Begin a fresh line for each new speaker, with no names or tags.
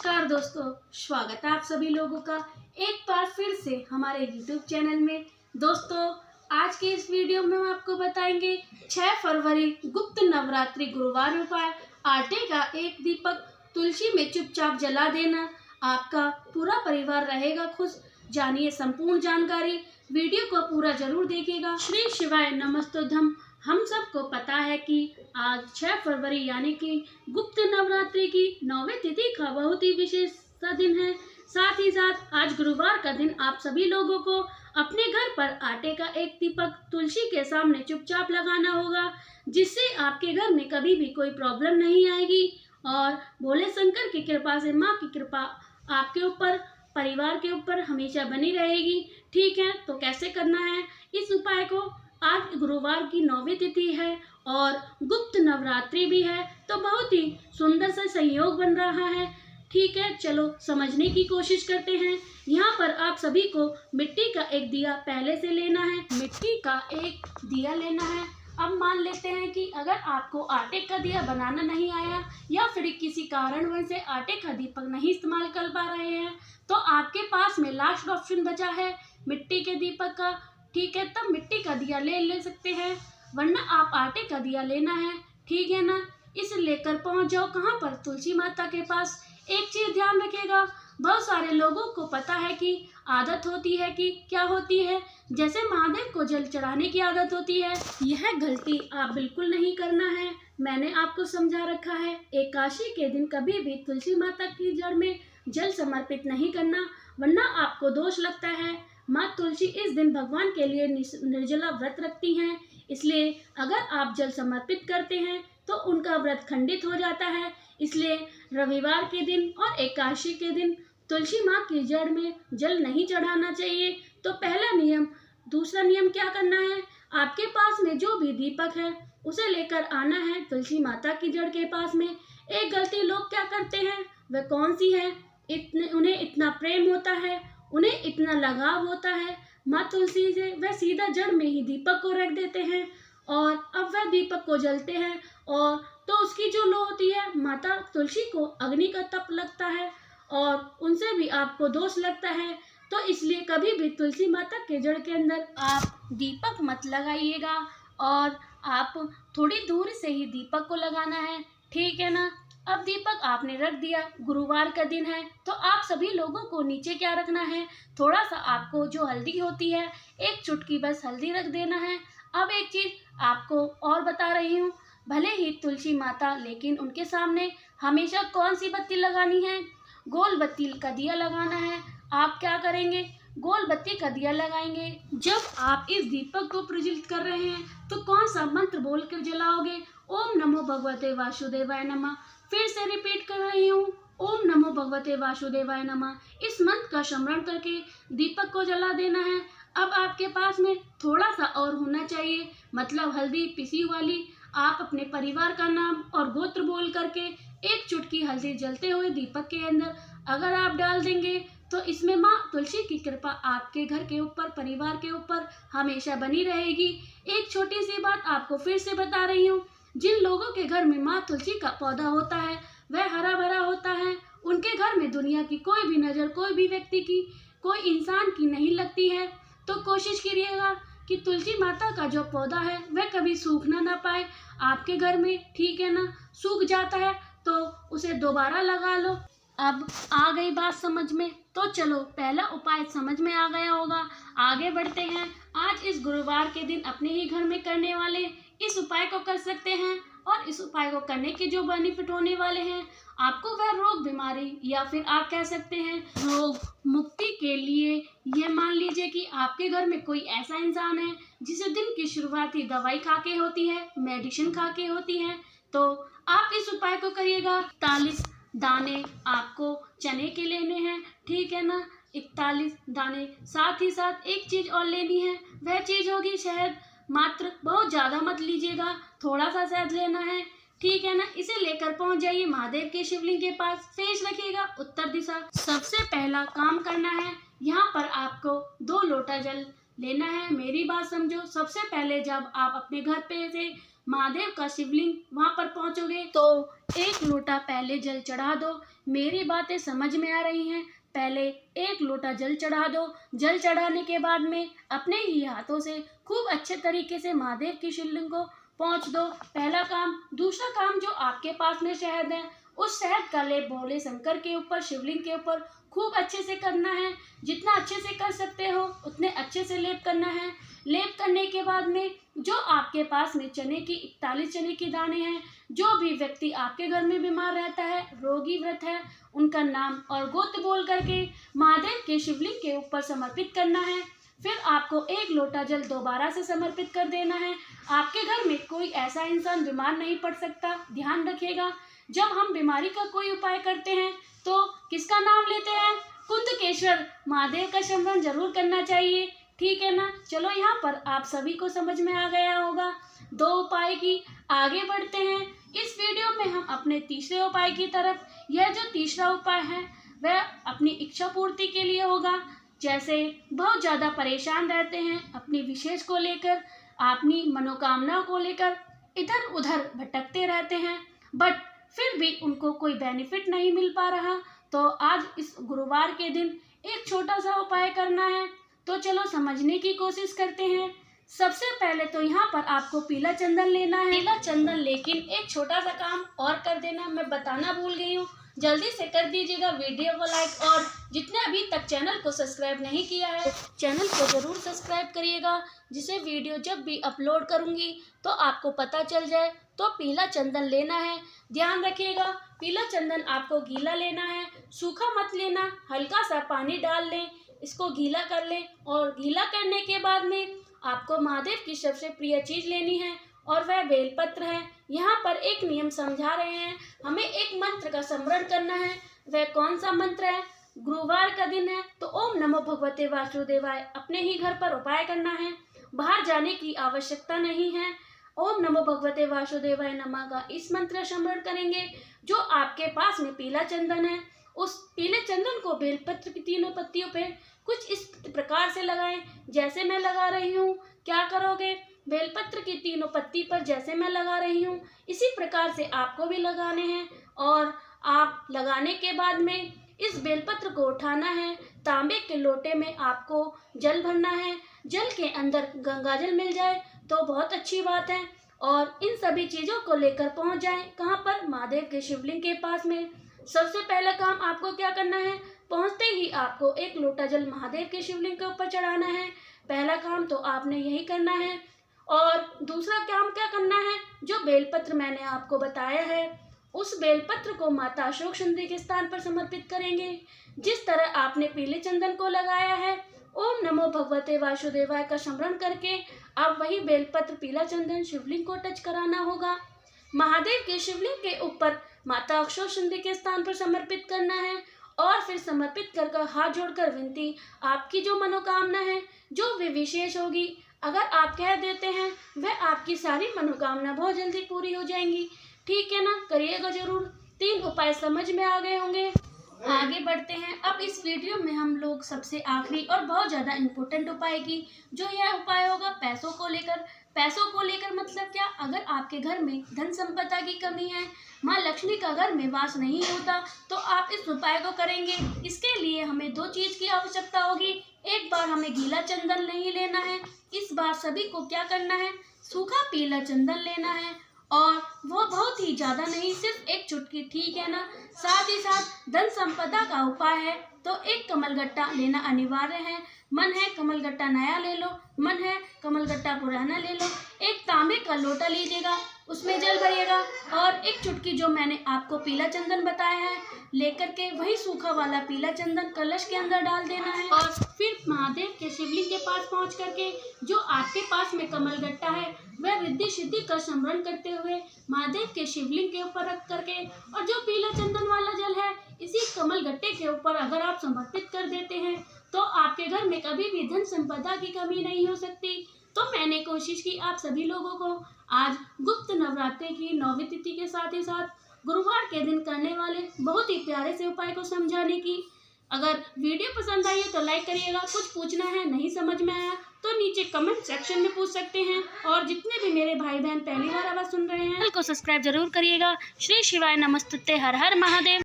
नमस्कार दोस्तों, स्वागत है आप सभी लोगों का एक बार फिर से हमारे YouTube चैनल में। दोस्तों, आज के इस वीडियो में हम आपको बताएंगे 6 फरवरी गुप्त नवरात्रि गुरुवार उपाय। आटे का एक दीपक तुलसी में चुपचाप जला देना, आपका पूरा परिवार रहेगा खुश। जानिए संपूर्ण जानकारी, वीडियो को पूरा जरूर देखिएगा। श्री शिवाय नमस्तोधम। हम सबको पता है कि आज 6 फरवरी यानी कि गुप्त नवरात्रि की 9वीं तिथि का बहुत ही विशेष सा दिन है। साथ ही साथ आज गुरुवार का दिन आप सभी लोगों को अपने घर पर आटे का एक दीपक तुलसी के सामने चुपचाप लगाना होगा, जिससे आपके घर में कभी भी कोई प्रॉब्लम नहीं आएगी और भोले शंकर की कृपा से माँ की कृपा आपके ऊपर, परिवार के ऊपर हमेशा बनी रहेगी। ठीक है, तो कैसे करना है इस उपाय को? आज गुरुवार की 9वीं तिथि है और गुप्त नवरात्रि भी है, तो बहुत ही सुंदर सा संयोग बन रहा है। ठीक है, चलो समझने की कोशिश करते हैं। यहाँ पर आप सभी को मिट्टी का एक दिया पहले से लेना है। मिट्टी का एक दिया लेना है। अब मान लेते हैं कि अगर आपको आटे का दिया बनाना नहीं आया या फिर किसी कारणवश से आटे का दीपक नहीं इस्तेमाल कर पा रहे हैं, तो आपके पास में लास्ट ऑप्शन बचा है मिट्टी के दीपक का। ठीक है, तब मिट्टी का दिया ले सकते हैं, वरना आप आटे का दिया लेना है। ठीक है ना, इसे लेकर पहुंच जाओ कहाँ पर? तुलसी माता के पास। एक चीज ध्यान रखिएगा, बहुत सारे लोगों को पता है कि आदत होती है कि क्या होती है, जैसे महादेव को जल चढ़ाने की आदत होती है। यह गलती आप बिल्कुल नहीं करना है। मैंने आपको समझा रखा है, एकादशी के दिन कभी भी तुलसी माता की जड़ में जल समर्पित नहीं करना, वरना आपको दोष लगता है। माँ तुलसी इस दिन भगवान के लिए निर्जला व्रत रखती हैं, इसलिए अगर आप जल समर्पित करते हैं तो उनका व्रत खंडित हो जाता है। इसलिए रविवार के दिन और एकादशी के दिन तुलसी माँ की जड़ में जल नहीं चढ़ाना चाहिए। तो पहला नियम। दूसरा नियम क्या करना है? आपके पास में जो भी दीपक है उसे लेकर आना है तुलसी माता की जड़ के पास में। एक गलती लोग क्या करते हैं, वह कौन सी है? उन्हें इतना प्रेम होता है, उन्हें इतना लगाव होता है माँ तुलसी से, वह सीधा जड़ में ही दीपक को रख देते हैं और अब वह दीपक को जलते हैं और तो उसकी जो लो होती है, माता तुलसी को अग्नि का तप लगता है और उनसे भी आपको दोष लगता है। तो इसलिए कभी भी तुलसी माता के जड़ के अंदर आप दीपक मत लगाइएगा और आप थोड़ी दूर से ही दीपक को लगाना है। ठीक है ना? अब दीपक आपने रख दिया, गुरुवार का दिन है, तो आप सभी लोगों को नीचे क्या रखना है, थोड़ा सा आपको जो हल्दी होती है, एक चुटकी बस हल्दी रख देना है। अब एक चीज आपको और बता रही हूँ, भले ही तुलसी माता, लेकिन उनके सामने हमेशा कौन सी बत्ती लगानी है? गोल बत्ती का दिया लगाना है। आप क्या करेंगे? गोल बत्ती का दिया लगाएंगे। जब आप इस दीपक को प्रज्वलित कर रहे हैं तो कौन सा मंत्र बोल कर जलाओगे? ओम नमो भगवते वासुदेवाय नमः। फिर से रिपीट कर रही हूँ, ओम नमो भगवते वासुदेवाय नमः। इस मंत्र का स्मरण करके दीपक को जला देना है। अब आपके पास में थोड़ा सा और होना चाहिए, मतलब हल्दी पिसी वाली। आप अपने परिवार का नाम और गोत्र बोल करके एक चुटकी हल्दी जलते हुए दीपक के अंदर अगर आप डाल देंगे तो इसमें माँ तुलसी की कृपा आपके घर के ऊपर, परिवार के ऊपर हमेशा बनी रहेगी। एक छोटी सी बात आपको फिर से बता रही हूँ, जिन लोगों के घर में माँ तुलसी का पौधा होता है वह हरा भरा होता है, उनके घर में दुनिया की कोई भी नज़र, कोई भी व्यक्ति की, कोई इंसान की नहीं लगती है। तो कोशिश करिएगा कि तुलसी माता का जो पौधा है वह कभी सूखना ना पाए आपके घर में। ठीक है ना? सूख जाता है तो उसे दोबारा लगा लो। अब आ गई बात समझ में? तो चलो, पहला उपाय समझ में आ गया होगा। आगे बढ़ते हैं। आज इस गुरुवार के दिन अपने ही घर में करने वाले इस उपाय को कर सकते हैं और इस उपाय को करने के जो बेनिफिट होने वाले हैं, आपको वह रोग बीमारी या फिर आप कह सकते हैं रोग मुक्ति के लिए, यह मान लीजिए कि आपके घर में कोई ऐसा इंसान है जिसे दिन की शुरुआत ही दवाई खा के होती है, मेडिसिन खा के होती है, तो आप इस उपाय को करिएगा। 41 दाने आपको चने के लेने हैं। ठीक है ना? 41 दाने। साथ ही साथ एक चीज और लेनी है, वह चीज होगी शहद। मात्र बहुत ज्यादा मत लीजिएगा, थोड़ा सा शहद लेना है। ठीक है ना? इसे लेकर पहुंच जाइए महादेव के शिवलिंग के पास। फेस रखिएगा उत्तर दिशा। सबसे पहला काम करना है, यहाँ पर आपको 2 लोटा जल लेना है। मेरी बात समझो। सबसे पहले जब आप अपने घर पे से महादेव का शिवलिंग वहाँ पर पहुँचोगे तो 1 लोटा पहले जल चढ़ा दो। मेरी बातें समझ में आ रही हैं? पहले 1 लोटा जल चढ़ा दो। जल चढ़ाने के बाद में अपने ही हाथों से खूब अच्छे तरीके से महादेव की शिवलिंग को पहुँच दो। पहला काम। दूसरा काम, जो आपके पास में शहद है, उस शहद का लेप भोले शंकर के ऊपर, शिवलिंग के ऊपर खूब अच्छे से करना है। जितना अच्छे से कर सकते हो उतने अच्छे से लेप करना है। लेप करने के बाद में जो आपके पास में चने की 41 चने के दाने हैं, जो भी व्यक्ति आपके घर में बीमार रहता है, रोगी व्रत है, उनका नाम और गोत्र बोल करके महादेव के शिवलिंग के ऊपर समर्पित करना है। फिर आपको 1 लोटा जल दोबारा से समर्पित कर देना है। आपके घर में कोई ऐसा इंसान बीमार नहीं पड़ सकता। ध्यान रखिएगा, जब हम बीमारी का कोई उपाय करते हैं तो किसका नाम लेते हैं? कुंदकेश्वर महादेव का स्मरण जरूर करना चाहिए। ठीक है ना? चलो, यहाँ पर आप सभी को समझ में आ गया होगा 2 उपाय की। आगे बढ़ते हैं इस वीडियो में हम अपने तीसरे उपाय की तरफ। यह जो तीसरा उपाय है वह अपनी इच्छा पूर्ति के लिए होगा। जैसे बहुत ज़्यादा परेशान रहते हैं अपनी विशेष को लेकर, अपनी मनोकामनाओं को लेकर इधर उधर भटकते रहते हैं, बट फिर भी उनको कोई बेनिफिट नहीं मिल पा रहा, तो आज इस गुरुवार के दिन एक छोटा सा उपाय करना है। तो चलो समझने की कोशिश करते हैं। सबसे पहले तो यहाँ पर आपको पीला चंदन लेना है। पीला चंदन, लेकिन एक छोटा सा काम और कर देना, मैं बताना भूल गई हूँ। जल्दी से कर दीजिएगा वीडियो को लाइक, और जितने अभी तक चैनल को सब्सक्राइब नहीं किया है चैनल को ज़रूर सब्सक्राइब करिएगा, जिसे वीडियो जब भी अपलोड करूँगी तो आपको पता चल जाए। तो पीला चंदन लेना है। ध्यान रखिएगा, पीला चंदन आपको गीला लेना है, सूखा मत लेना। हल्का सा पानी डाल लें, इसको गीला कर लें, और गीला करने के बाद में आपको महादेव की सबसे प्रिय चीज़ लेनी है, और वह बेलपत्र है। यहाँ पर एक नियम समझा रहे हैं, हमें एक मंत्र का स्मरण करना है। वह कौन सा मंत्र है? गुरुवार का दिन है तो ओम नमो भगवते वासुदेवाय अपने ही घर पर उपाय करना है, बाहर जाने की आवश्यकता नहीं है। ओम नमो भगवते वासुदेवाय नमः का इस मंत्र स्मरण करेंगे। जो आपके पास में पीला चंदन है, उस पीले चंदन को बेलपत्र की 3 पत्तियों पे कुछ इस प्रकार से लगाएं जैसे मैं लगा रही हूँ। क्या करोगे? बेलपत्र की 3 पत्ती पर जैसे मैं लगा रही हूँ इसी प्रकार से आपको भी लगाने हैं, और आप लगाने के बाद में इस बेलपत्र को उठाना है। तांबे के लोटे में आपको जल भरना है। जल के अंदर गंगा जल मिल जाए तो बहुत अच्छी बात है, और इन सभी चीज़ों को लेकर पहुंच जाएं कहाँ पर? महादेव के शिवलिंग के पास में। सबसे पहला काम आपको क्या करना है? पहुंचते ही आपको 1 लोटा जल महादेव के शिवलिंग के ऊपर चढ़ाना है। पहला काम तो आपने यही करना है। और दूसरा काम क्या करना है? जो बेलपत्र मैंने आपको बताया है, उस बेलपत्र को माता अशोक सुंदरी के स्थान पर समर्पित करेंगे। जिस तरह आपने पीले चंदन को लगाया है, ओम नमो भगवते वासुदेवाय का स्मरण करके अब वही बेलपत्र पीला चंदन शिवलिंग को टच कराना होगा। महादेव के शिवलिंग के ऊपर माता अशोक सुंदरी के स्थान पर समर्पित करना है, और फिर समर्पित कर हाथ जोड़कर विनती, आपकी जो मनोकामना है, जो भी विशेष होगी, अगर आप कह देते हैं वह आपकी सारी मनोकामना बहुत जल्दी पूरी हो जाएंगी। ठीक है ना? करिएगा जरूर। 3 उपाय समझ में आ गए होंगे। आगे बढ़ते हैं। अब इस वीडियो में हम लोग सबसे आखिरी और बहुत ज़्यादा इम्पोर्टेंट उपाय की, जो यह उपाय होगा पैसों को लेकर। पैसों को लेकर मतलब क्या? अगर आपके घर में धन संपदा की कमी है, माँ लक्ष्मी का घर में वास नहीं होता, तो आप इस उपाय को करेंगे। इसके लिए हमें 2 चीज़ की आवश्यकता होगी। एक बार हमें गीला चंदन नहीं लेना है, इस बार सभी को क्या करना है? सूखा पीला चंदन लेना है, और वो बहुत ही ज़्यादा नहीं, सिर्फ 1 चुटकी। ठीक है ना? साथ ही साथ धन संपदा का उपाय है तो 1 कमलगट्टा लेना अनिवार्य है। मन है कमलगट्टा नया ले लो, मन है कमलगट्टा पुराना ले लो। 1 तांबे का लोटा लीजिएगा, उसमें जल भरिएगा, और 1 चुटकी जो मैंने आपको पीला चंदन बताया है लेकर के वही सूखा वाला पीला चंदन कलश के अंदर डाल देना है। और फिर महादेव के शिवलिंग के पास पहुंच करके जो आपके पास में कमलगट्टा है वह रिद्धि सिद्धि का स्मरण करते हुए महादेव के शिवलिंग के ऊपर रख करके, और जो पीला चंदन वाला जल है इसी कमलगट्टे के ऊपर अगर आप समर्पित कर देते हैं तो आपके घर में कभी भी धन संपदा की कमी नहीं हो सकती। तो मैंने कोशिश की आप सभी लोगों को आज गुप्त नवरात्रि की 9वीं तिथि के साथ ही साथ गुरुवार के दिन करने वाले बहुत ही प्यारे से उपाय को समझाने की। अगर वीडियो पसंद आई है तो लाइक करिएगा। कुछ पूछना है, नहीं समझ में आया तो नीचे कमेंट सेक्शन में पूछ सकते हैं। और जितने भी मेरे भाई बहन पहली बार आवाज़ सुन रहे हैं चैनल को सब्सक्राइब जरूर करिएगा। श्री शिवाय नमस्तुते, हर हर महादेव।